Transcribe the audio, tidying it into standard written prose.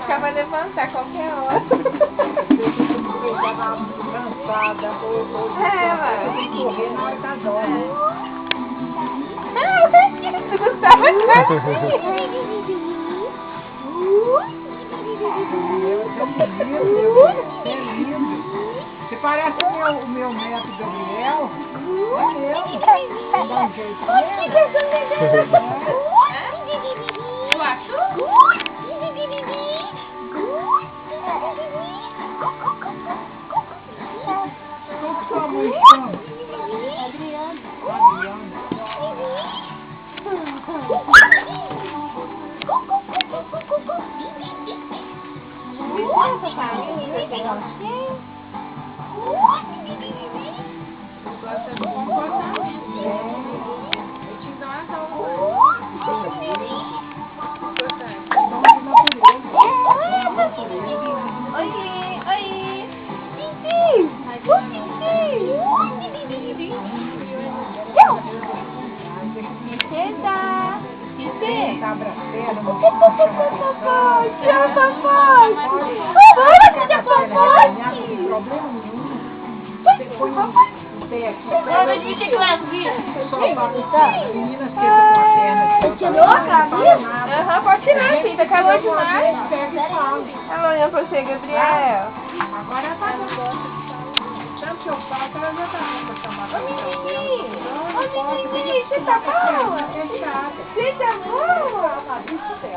acho que ela vai levantar qualquer hora. Cansada, Vai. tem que correr na hora da dó. Ah, o Gustavo tá assim. É lindo. Você parece o meu neto Gabriel. É mesmo. Dá um jeito Tu achou? Como que sua mãe chama? Adriana. Essa família tem gostinho? Gosta do comportamento. Eu te dou uma Oi, oi. Princesa. Princesa. Cabra fera, Papai, tchau, papai. Olha que papai. problema nenhum. Você põe o pé aqui. Leva de bicicleta, viu? Só as meninas sentam com a perna. Tirou a camisa? Aham, pode tirar, filho. Tá calor demais. Pega e fala. Ela olhando pra você, Gabriel. Agora ela tá gostando. Tanto que eu falo que ela já tá com essa maçã. Ô, menininho, você tá boa? É chata. Você tá boa? Tá, isso é.